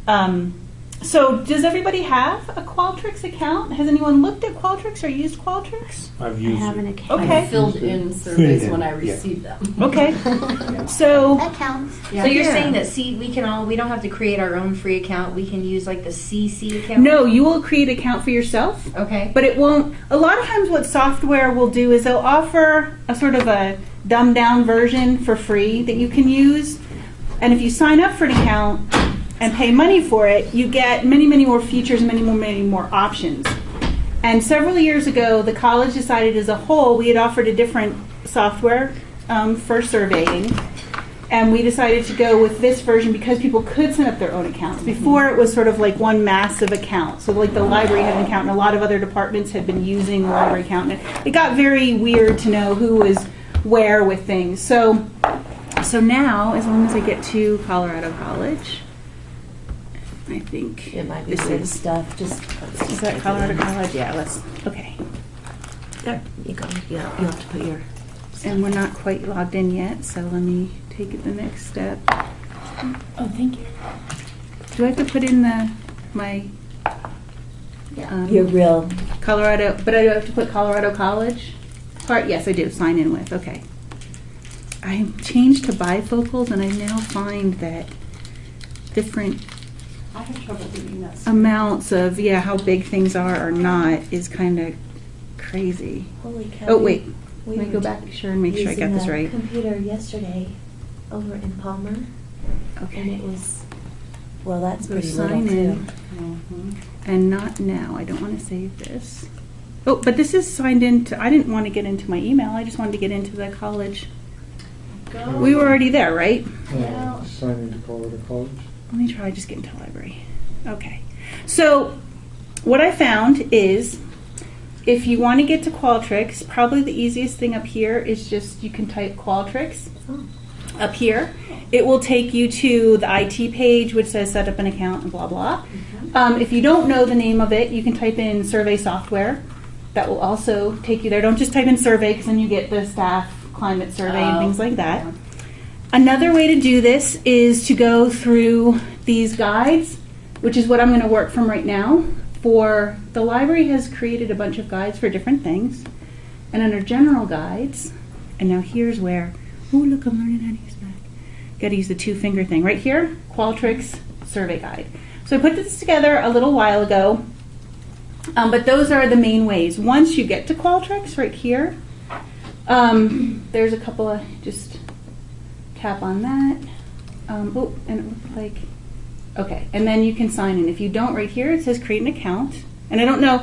So does everybody have a Qualtrics account? Has anyone looked at Qualtrics or used Qualtrics? I've used I have an it. account. Okay. I filled in surveys when I received them. Okay. So That counts. So you're saying that we don't have to create our own free account. We can use like the CC account. no, you will create an account for yourself. Okay. But it won't. A lot of times, what software will do is they'll offer a sort of a dumbed down version for free that you can use. And if you sign up for an account and pay money for it, you get many, many more features, many more options. And several years ago, the college decided as a whole, we had offered a different software for surveying. And we decided to go with this version because people could set up their own accounts. Before, it was sort of like one massive account. So like the library had an account, and a lot of other departments had been using the library account. And it got very weird to know who was where with things. So now, as long as I get to Colorado College, I think It might be this good is stuff. Just is that Colorado College? Yeah, let's. Okay. there you go. Yeah, you have to put your. And we're not quite logged in yet, so let me take it the next step. Oh, thank you. Do I have to put in my Your real. Colorado? But I have to put Colorado College part. Yes, I do. Sign in with. Okay. I changed to bifocals, and I now find that different I have trouble reading that. amounts of how big things are or not is kind of crazy. Holy cow. Oh wait, we let me were go back sure and make sure I got this right. Computer yesterday over in Palmer, and Okay. it was. Well, that's So pretty sign little in. too. And not now. I don't want to save this. Oh, but this is signed into. I didn't want to get into my email. I just wanted to get into the college. We were already there, right? Sign into Colorado College. Let me try just get into library. Okay. So what I found is if you want to get to Qualtrics, probably the easiest thing up here is just you can type Qualtrics up here. It will take you to the IT page, which says set up an account and blah, blah. If you don't know the name of it, you can type in survey software. That will also take you there. Don't just type in survey because then you get the staff climate survey and things like that. Another way to do this is to go through these guides, which is what I'm going to work from right now. For the library has created a bunch of guides for different things. And under general guides, and now here's where, oh look, I'm learning how to use that. Got to use the two finger thing. Right here, Qualtrics survey guide. So I put this together a little while ago, but those are the main ways. Once you get to Qualtrics right here, there's a couple of, just tap on that. Oh, and it looks like, okay, and then you can sign in. If you don't, right here, it says create an account. And I don't know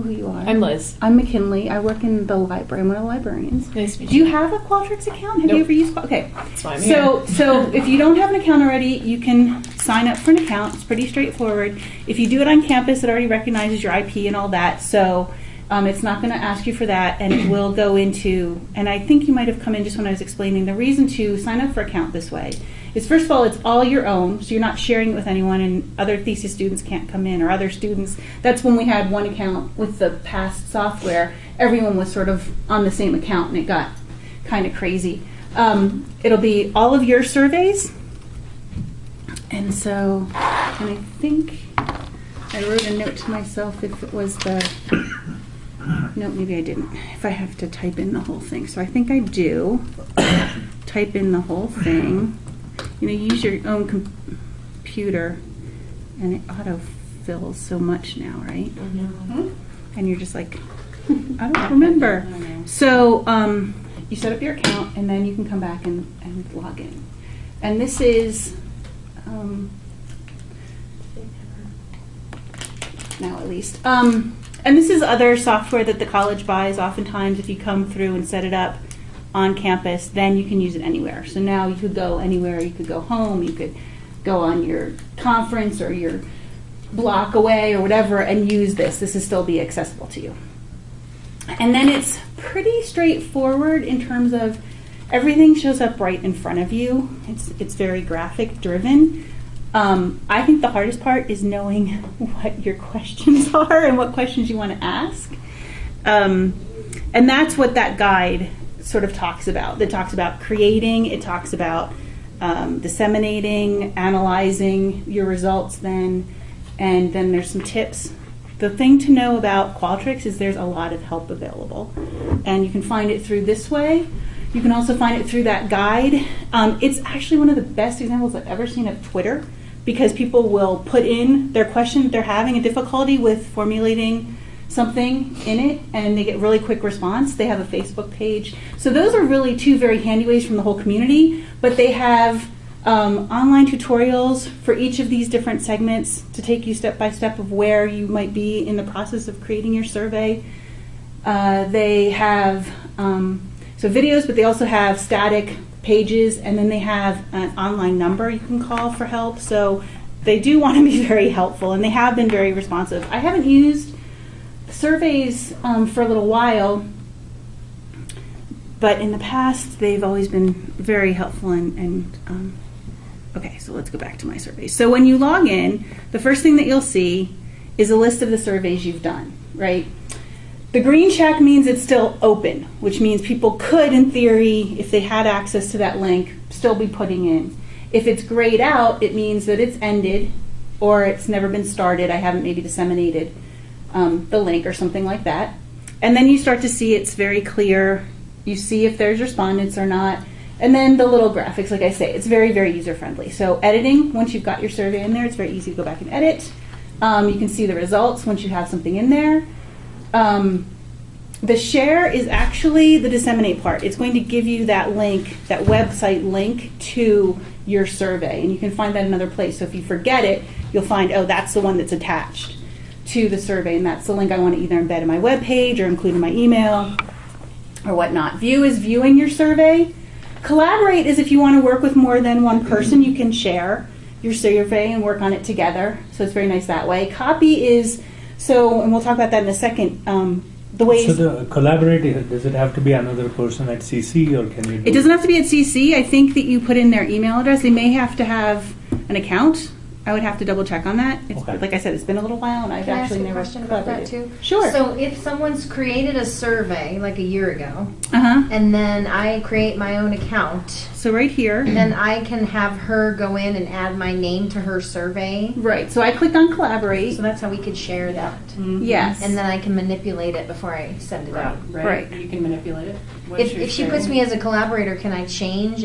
who you are. I'm Liz. I'm McKinley. I work in the library. I'm one of the librarians. Nice to meet Do you have a Qualtrics account? Have you Nope. ever used Okay. That's why I'm So if you don't have an account already, you can sign up for an account. It's pretty straightforward. If you do it on campus, it already recognizes your IP and all that. So it's not going to ask you for that, and it will go into, and I think you might have come in just when I was explaining the reason to sign up for an account this way is, first of all, it's all your own, so you're not sharing it with anyone, and other thesis students can't come in, or other students. That's when we had one account with the past software. Everyone was sort of on the same account, and it got kind of crazy. It'll be all of your surveys, and so, and I think I wrote a note to myself if it was the, no, maybe I didn't, if I have to type in the whole thing. So I think I do type in the whole thing. You know, use your own computer, and it auto-fills so much now, right? And you're just like, I don't remember. So you set up your account, and then you can come back and log in. And this is, now at least. And this is other software that the college buys. Oftentimes, if you come through and set it up on campus, then you can use it anywhere. So now you could go anywhere. You could go home. You could go on your conference or your block away or whatever and use this. This will still be accessible to you. And then it's pretty straightforward in terms of everything shows up right in front of you. It's very graphic driven. I think the hardest part is knowing what your questions are and what questions you want to ask. And that's what that guide sort of talks about. It talks about creating, it talks about disseminating, analyzing your results then, and then there's some tips. The thing to know about Qualtrics is there's a lot of help available, and you can find it through this way. You can also find it through that guide. It's actually one of the best examples I've ever seen of Twitter, because people will put in their question if they're having a difficulty with formulating something in it, and they get really quick response. They have a Facebook page. So those are really two very handy ways from the whole community, but they have online tutorials for each of these different segments to take you step by step of where you might be in the process of creating your survey. They have so videos, but they also have static pages, and then they have an online number you can call for help. So they do want to be very helpful, and they have been very responsive. I haven't used surveys for a little while, but in the past they've always been very helpful. And okay, so let's go back to my surveys. So when you log in, the first thing that you'll see is a list of the surveys you've done, right? The green check means it's still open, which means people could, in theory, if they had access to that link, still be putting in. If it's grayed out, it means that it's ended or it's never been started. I haven't maybe disseminated the link or something like that. And then you start to see it's very clear. You see if there's respondents or not. And then the little graphics, like I say, it's very, very user-friendly. So editing, once you've got your survey in there, it's very easy to go back and edit. You can see the results once you have something in there. The share is actually the disseminate part. It's going to give you that link, that website link to your survey, and you can find that in another place. So if you forget it, you'll find, oh, that's the one that's attached to the survey, and that's the link I want to either embed in my web page or include in my email or whatnot. View is viewing your survey. Collaborate is if you want to work with more than one person, you can share your survey and work on it together. So it's very nice that way. Copy is, so, and we'll talk about that in a second, the ways. So the collaborate, does it have to be another person at CC, or can you do it doesn't have to be at CC. I think that you put in their email address. They may have to have an account. I would have to double check on that. It's, Okay. Like I said, it's been a little while, and I've Can I ask actually a never question about that collaborated. too? Sure. So if someone's created a survey like a year ago, Uh-huh. and then I create my own account, So right here. then I can have her go in and add my name to her survey. Right. So I clicked on collaborate. So that's how we could share that. Yes. And then I can manipulate it before I send it out. Right. You can manipulate it. Once you're If she puts sharing. me as a collaborator, can I change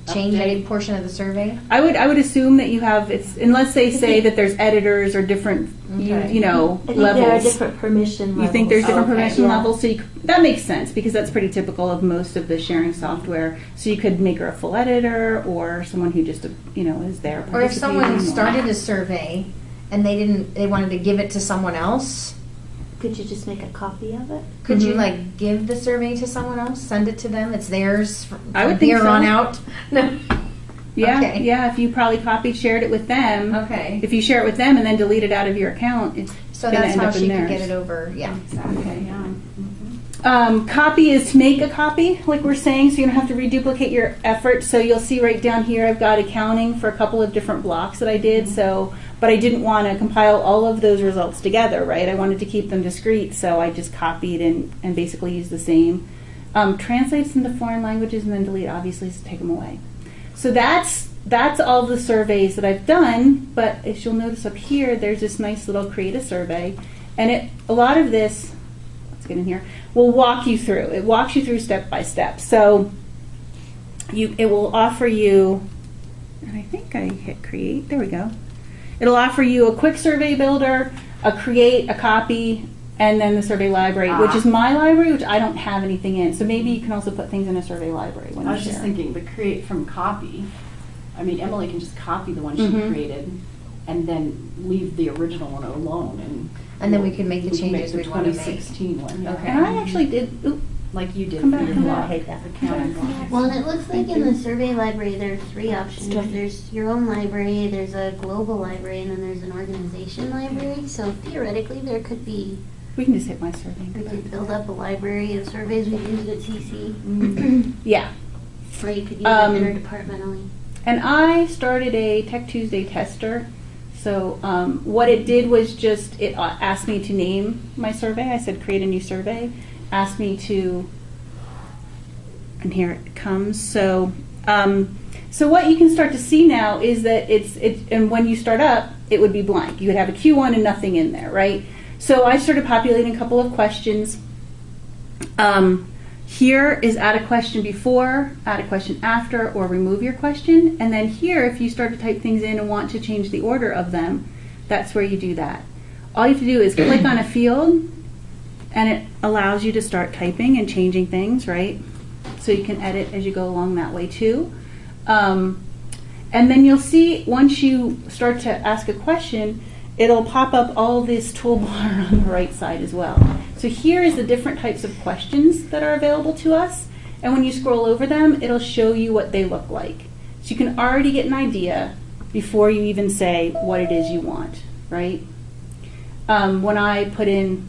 any portion of the survey? I would assume that you have, it's unless they say that there's editors or different, Okay. you know, I think there are levels. different permission levels. You think there's different Okay. permission Yeah. levels, so that makes sense because that's pretty typical of most of the sharing software. So you could make her a full editor or someone who just, is there. Or if someone participating, started a survey and they wanted to give it to someone else, Could you just make a copy of it? could you Mhm. like give the survey to someone else, send it to them? It's theirs from I would think here so. on out. No. Yeah, Okay. yeah. If you probably shared it with them. Okay. If you share it with them and then delete it out of your account, it's So gonna that's end how up in she could theirs. get it over. Yeah. Okay, yeah. Copy is to make a copy, like we're saying, so you don't have to reduplicate your effort. So you'll see right down here, I've got accounting for a couple of different blocks that I did. So, but I didn't want to compile all of those results together, right? I wanted to keep them discrete, so I just copied and basically used the same. Translates into foreign languages and then delete, obviously, to take them away. So that's all the surveys that I've done. But as you'll notice up here, there's this nice little create a survey, and a lot of this. Let's get in here. Will walk you through. It walks you through step by step. So it will offer you, and I think I hit create. There we go. It'll offer you a quick survey builder, a create, a copy, and then the survey library, which is my library, which I don't have anything in. So maybe you can also put things in a survey library when I you was just share. thinking, the create from copy, I mean, Emily can just copy the one she Mhm. created and then leave the original one alone, And then we can make the we can changes the we want to make. 2016 one, yeah. Okay. And I actually did. Oop, Like you did Come for back, your come block. back. I hate that. Accounting block. Well, and it looks like in the survey library, there are three options. There's your own library, there's a global library, and then there's an organization library. So theoretically, there could be, we can just hit my survey. and go we back could to build that. up a library of surveys we've used at CC. Yeah. Or you could use Um, it interdepartmentally. And I started a Tech Tuesday tester. So what it did was just, it asked me to name my survey. I said create a new survey. Asked me to, and here it comes. So So what you can start to see now is that and when you start up, it would be blank. You would have a Q1 and nothing in there, right? So I started populating a couple of questions. Here is add a question before, add a question after, or remove your question. And then here, if you start to type things in and want to change the order of them, that's where you do that. All you have to do is click on a field, and it allows you to start typing and changing things, right? So you can edit as you go along that way too. And then you'll see once you start to ask a question, it'll pop up all this toolbar on the right side as well. So here is the different types of questions that are available to us. And when you scroll over them, it'll show you what they look like. So you can already get an idea before you even say what it is you want, right? When I put in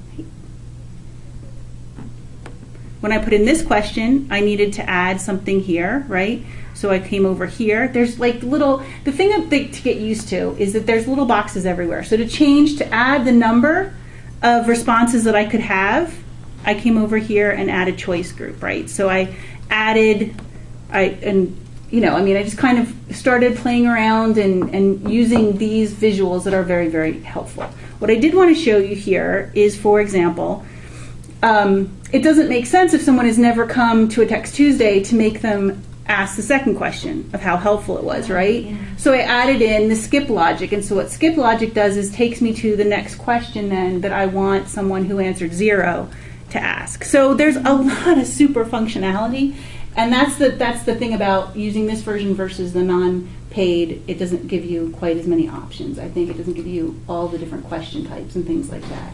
this question, I needed to add something here, right? So I came over here. There's like the thing to get used to is that there's little boxes everywhere. So to add the number of responses that I could have, I came over here and added choice group, right? So I just kind of started playing around and using these visuals that are very, very helpful. What I did want to show you here is, for example, it doesn't make sense if someone has never come to a Text Tuesday to make them ask the second question of how helpful it was, right? Yeah. So I added in the skip logic, and so what skip logic does is takes me to the next question then that I want someone who answered 0 to ask. So there's a lot of super functionality, and that's the thing about using this version versus the non-paid. It doesn't give you quite as many options. I think it doesn't give you all the different question types and things like that.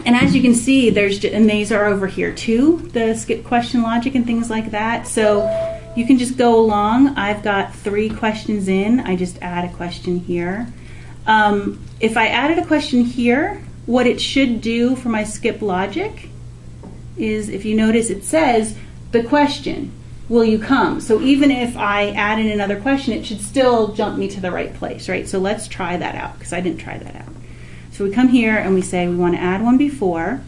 And as you can see, and these are over here too, the skip question logic and things like that. So you can just go along. I've got 3 questions in. I just add a question here. If I added a question here, what it should do for my skip logic is, if you notice, it says the question, will you come? So even if I add in another question, it should still jump me to the right place, right? So let's try that out, because I didn't try that out. So we come here and we say we want to add one before.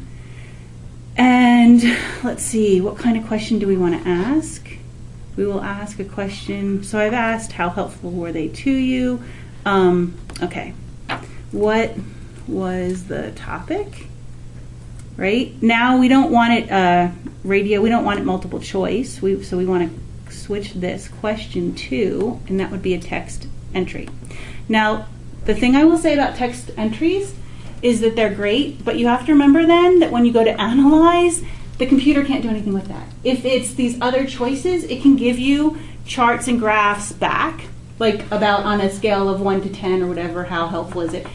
And let's see, what kind of question do we want to ask? We will ask a question. So I've asked, how helpful were they to you? Okay, what was the topic? Right? Now we don't want it radio, we don't want it multiple choice. So we want to switch this question to, and that would be a text entry. Now, the thing I will say about text entries is that they're great, but you have to remember then that when you go to analyze, the computer can't do anything with that. If it's these other choices, it can give you charts and graphs back, like about on a scale of 1 to 10 or whatever, how helpful is it.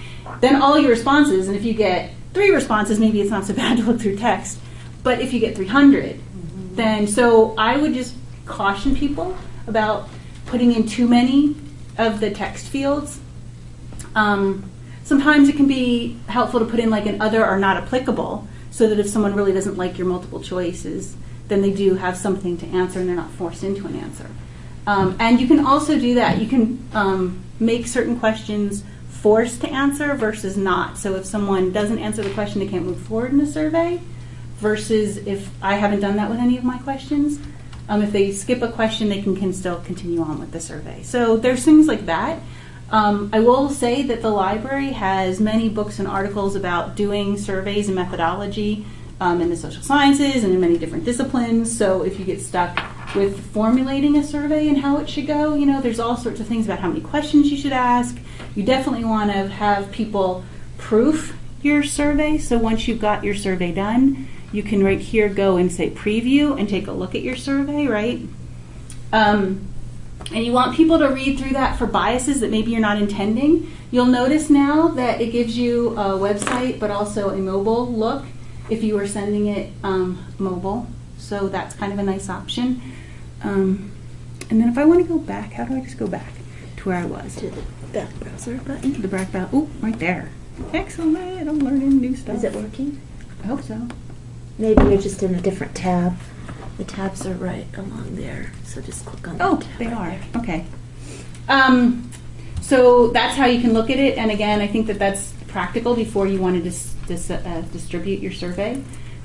Then all your responses, and if you get 3 responses, maybe it's not so bad to look through text, but if you get 300, then, so I would just caution people about putting in too many of the text fields. Sometimes it can be helpful to put in like an other or not applicable, so that if someone really doesn't like your multiple choices, then they do have something to answer and they're not forced into an answer. And you can also do that. You can make certain questions forced to answer versus not. So if someone doesn't answer the question, they can't move forward in the survey, versus if I haven't done that with any of my questions. If they skip a question, they can still continue on with the survey. So there's things like that. I will say that the library has many books and articles about doing surveys and methodology in the social sciences and in many different disciplines. So if you get stuck with formulating a survey and how it should go, there's all sorts of things about how many questions you should ask. You definitely want to have people proof your survey. So once you've got your survey done, you can right here go and say preview and take a look at your survey, right? And you want people to read through that for biases that maybe you're not intending. You'll notice now that it gives you a website but also a mobile look if you were sending it mobile. So that's kind of a nice option. And then if I want to go back, how do I just go back to where I was? To the back browser button. The back browser. Oh, right there. Excellent. I'm learning new stuff. Is it working? I hope so. Maybe you're just in a different tab. The tabs are right along there, so just click on that tab. They are. Okay. So that's how you can look at it, and again, I think that's practical before you want to distribute your survey.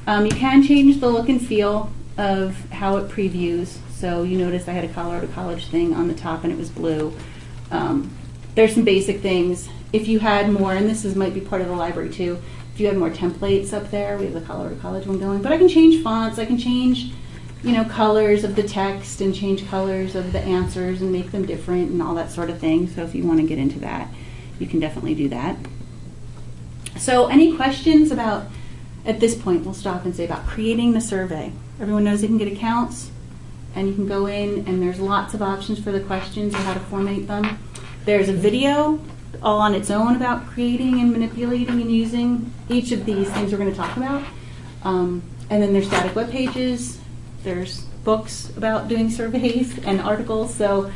You can change the look and feel of how it previews. So you notice I had a Colorado College thing on the top and it was blue. There's some basic things. If you had more, and might be part of the library too, if you had more templates up there, we have the Colorado College one going, but I can change fonts, I can change, colors of the text and change colors of the answers and make them different and all that sort of thing. So if you want to get into that, you can definitely do that. So any questions about, at this point, we'll stop and say about creating the survey. Everyone knows they can get accounts and you can go in and there's lots of options for the questions and how to formate them. There's a video all on its own about creating and manipulating and using each of these things we're going to talk about. And then there's static web pages. There's books about doing surveys and articles. So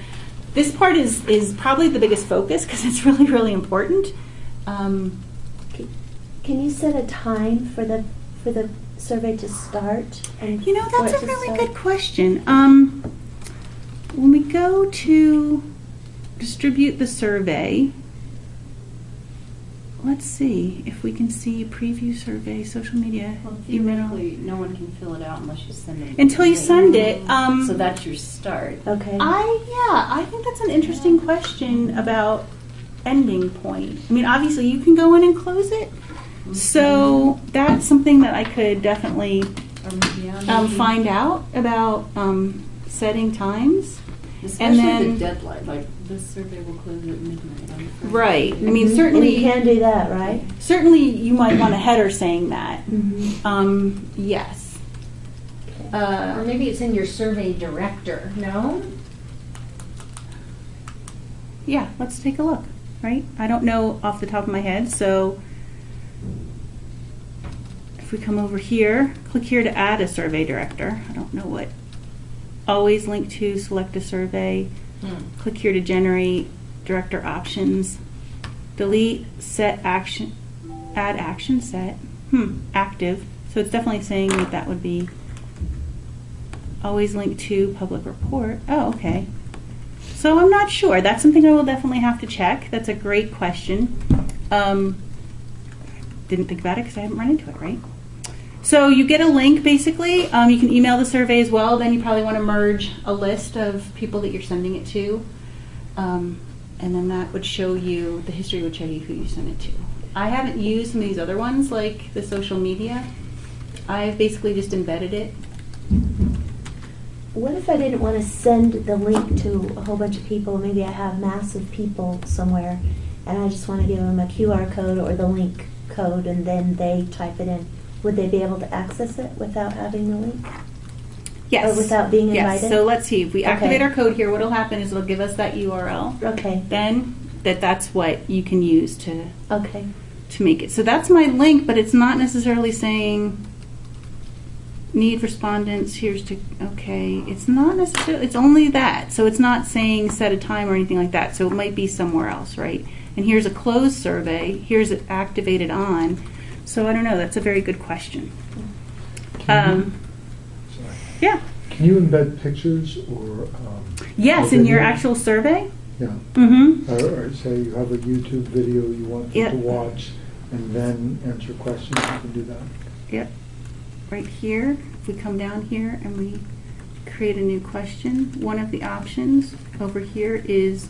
this part is probably the biggest focus because it's really, really important. Can you set a time for the survey to start? And That's a really good question. When we go to distribute the survey, let's see if we can see preview survey, social media, Well, email. theoretically, no one can fill it out unless you send it. Until you send it. So that's your start. Okay. I think that's an interesting question about ending point. I mean, obviously you can go in and close it. So that's something that I could definitely Or maybe, find out about setting times. especially then- the deadline. Like this survey will close at midnight. on Friday. Right. I mean, And certainly you can do that, right? Certainly, you might want a header saying that. Mm-hmm. Yes. Or maybe it's in your survey director, no? Yeah, let's take a look, right? I don't know off the top of my head, so if we come over here, click here to add a survey director. I don't know what. Always link to, select a survey. Click here to generate director options. Delete, set action, add action set. Active. So it's definitely saying that would be always link to public report. Oh, okay. So I'm not sure. That's something I will definitely have to check. That's a great question. Didn't think about it because I haven't run into it, right? So you get a link, basically. You can email the survey as well. Then you probably want to merge a list of people that you're sending it to. And then that would show you, the history would show you who you sent it to. I haven't used some of these other ones, like the social media. I've basically just embedded it. What if I didn't want to send the link to a whole bunch of people? Maybe I have massive people somewhere, and I just want to give them a QR code or the link code, and then they type it in. Would they be able to access it without having the link? Yes. Or without being Yes. invited? So let's see. If we activate Okay. our code here, what will happen is it'll give us that URL. Okay. Then that's what you can use to Okay. make it. So that's my link, but it's not necessarily saying need respondents. Here's to, okay. It's not necessarily, it's only that. So it's not saying set a time or anything like that. So it might be somewhere else, right? And here's a closed survey. Here's it activated on. So I don't know. That's a very good question. Sorry. Yeah. Can you embed pictures or? Yes, or in your video? actual survey. Yeah. Mm-hmm. Or say you have a YouTube video you want them Yep. to watch and then answer questions. You can do that. Yep. Right here, if we come down here and we create a new question, one of the options over here is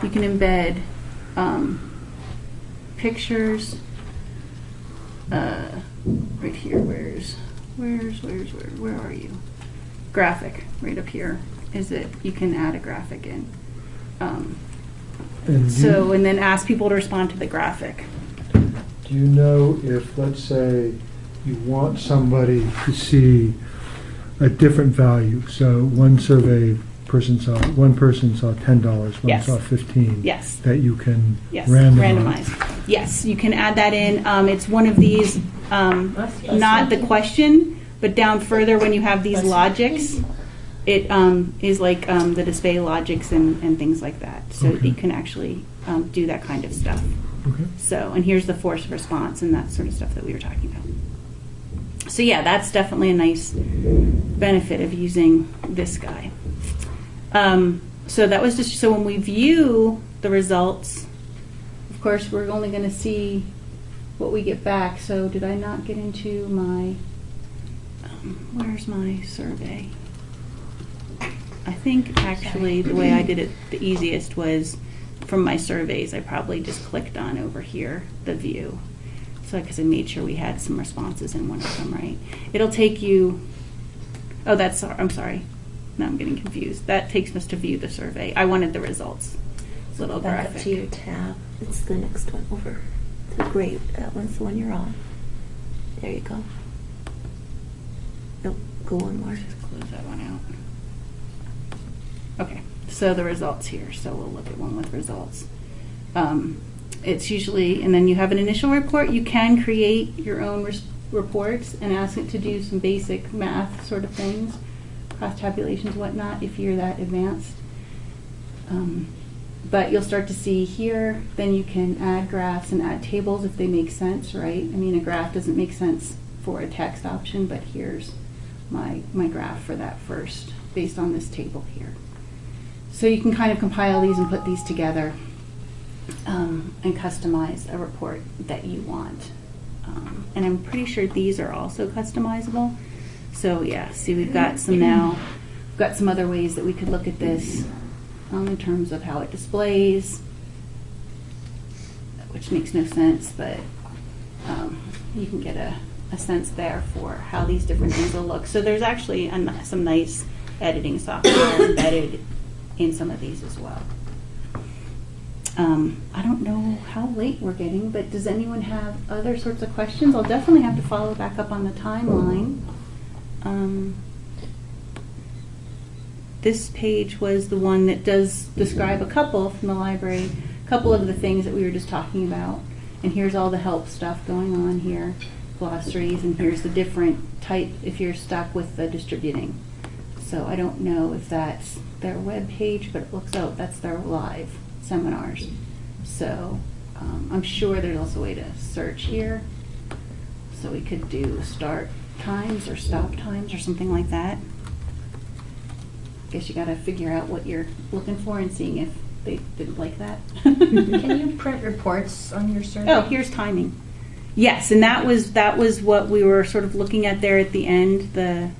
you can embed pictures. Right here, where are you? Graphic, right up here is it. You can add a graphic in. And So, and then ask people to respond to the graphic. do you know if, let's say, you want somebody to see a different value? So one person saw $10, one Yes. saw 15. Yes. That you can Yes, randomize. Yes, you can add that in. It's one of these, not the question, but down further when you have these logics, it is like the display logics and things like that. So Okay. you can actually do that kind of stuff. Okay. So, and here's the forced response and that sort of stuff that we were talking about. So yeah, that's definitely a nice benefit of using this guy. So that was just, so when we view the results, of course, we're only going to see what we get back. So did I not get into my, where's my survey? I think actually the way I did it the easiest was from my surveys. I probably just clicked on over here, the view. So because I made sure we had some responses in one of them, right? It'll take you, oh, I'm sorry. Now I'm getting confused. That takes us to view the survey. I wanted the results. Little Back graphic. up to your tab. It's the next one over. The gray, that one's the one you're on. There you go. Nope, go one more. Just close that one out. Okay, so the results here. So we'll look at one with results. It's usually, and then you have an initial report. You can create your own reports and ask it to do some basic math sort of things, cross tabulations, whatnot, if you're that advanced. But you'll start to see here, then you can add graphs and add tables if they make sense, right? I mean, a graph doesn't make sense for a text option, but here's my graph for that first, based on this table here. So you can kind of compile these and put these together and customize a report that you want. And I'm pretty sure these are also customizable. So yeah, see, we've got some now. We've got some other ways that we could look at this in terms of how it displays, which makes no sense, but you can get a sense there for how these different things will look. So there's actually some nice editing software embedded in some of these as well. I don't know how late we're getting, but does anyone have other sorts of questions? I'll definitely have to follow back up on the timeline. This page was the one that does describe a couple from the library, a couple of the things that we were just talking about. And here's all the help stuff going on here, glossaries, and here's the different type if you're stuck with the distributing. So I don't know if that's their web page, but it looks, oh, that's their live seminars. So I'm sure there's also a way to search here. So we could do start times or stop times or something like that. I guess you got to figure out what you're looking for and seeing if they didn't like that. Can you print reports on your survey? Oh, here's timing. Yes, and that was what we were sort of looking at there at the end.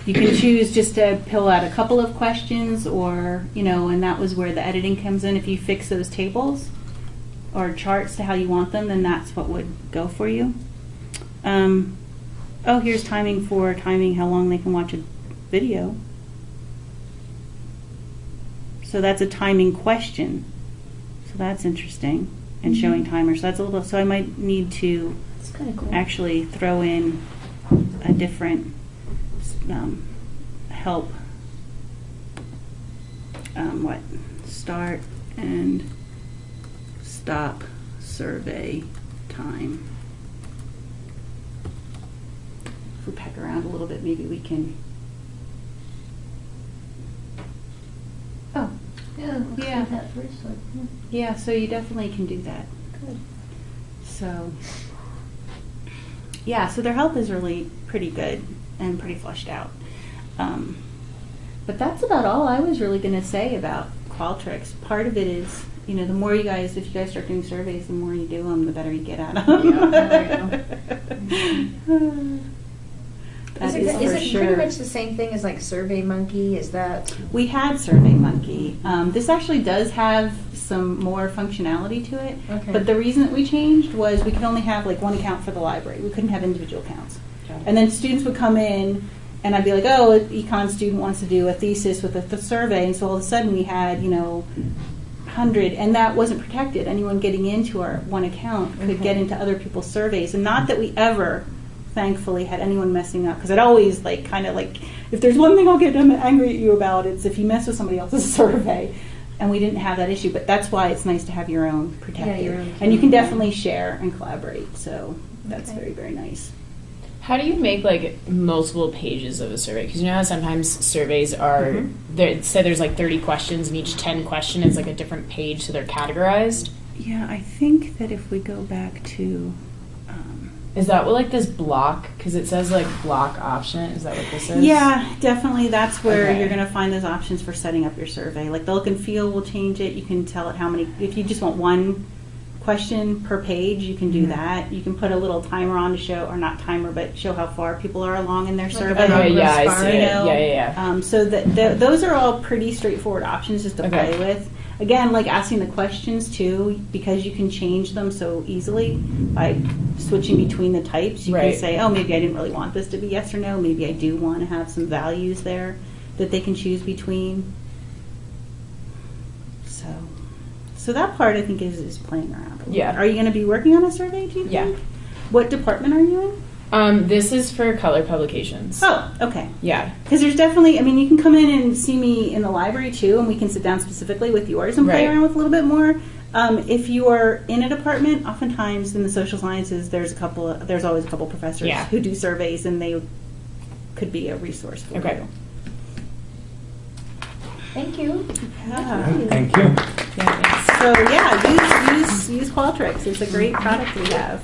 You can choose just to pull out a couple of questions, or and that was where the editing comes in. If you fix those tables or charts to how you want them, then that's what would go for you. Oh, here's timing for how long they can watch a video. So that's a timing question. So that's interesting. And showing timers. So that's a little, so I might need to It's kind of cool. actually throw in a different help. Start and stop survey time. If we peck around a little bit, maybe we can. Oh, Yeah, Yeah. that first one. yeah, so you definitely can do that. Good. So, yeah, so their help is really pretty good and pretty fleshed out. But that's about all I was really going to say about Qualtrics. Part of it is, the more if you guys start doing surveys, the more you do them, the better you get at them. That is Is for it sure. pretty much the same thing as like SurveyMonkey? Is that? We had SurveyMonkey. This actually does have some more functionality to it. Okay. But the reason that we changed was we could only have like one account for the library. We couldn't have individual accounts. And then students would come in, and I'd be like, oh, an econ student wants to do a thesis with a survey. And so all of a sudden we had, 100, and that wasn't protected. Anyone getting into our one account could get into other people's surveys. And not that we ever, thankfully, had anyone messing up. Because I'd always, if there's one thing I'll get angry at you about, it's if you mess with somebody else's survey. And we didn't have that issue. But that's why it's nice to have your own protected. your own And you can account. definitely share and collaborate. So that's Okay. very, very nice. How do you make multiple pages of a survey? Because you know how sometimes surveys are say there's 30 questions, and each 10 question is a different page, so they're categorized. Yeah, I think that if we go back to, Is that what this block? Because it says block option. Is that what this is? yeah, definitely that's where Okay. you're going to find those options for setting up your survey. The look and feel will change it. You can tell it how many, if you just want one question per page, you can do that. You can put a little timer on to show, or not timer, but show how far people are along in their Like survey. a progress yeah, I bar. see it. You know, Yeah. so those are all pretty straightforward options just to Okay. play with. Again, like asking the questions too, because you can change them so easily by switching between the types. You Right. can say, oh, maybe I didn't really want this to be yes or no. Maybe I do want to have some values there that they can choose between. So that part I think is playing around. A little Yeah. bit. Are you going to be working on a survey, do you think? Yeah. What department are you in? This is for color publications. Oh, okay. Yeah. Because there's definitely, I mean, you can come in and see me in the library too, and we can sit down specifically with yours and play Right. around with a little bit more. If you are in a department, oftentimes in the social sciences, there's always a couple professors Yeah. who do surveys, and they could be a resource for Okay. you. Thank you. Yeah. Thank you. Yeah, thanks. So yeah, use Qualtrics. It's a great product we have.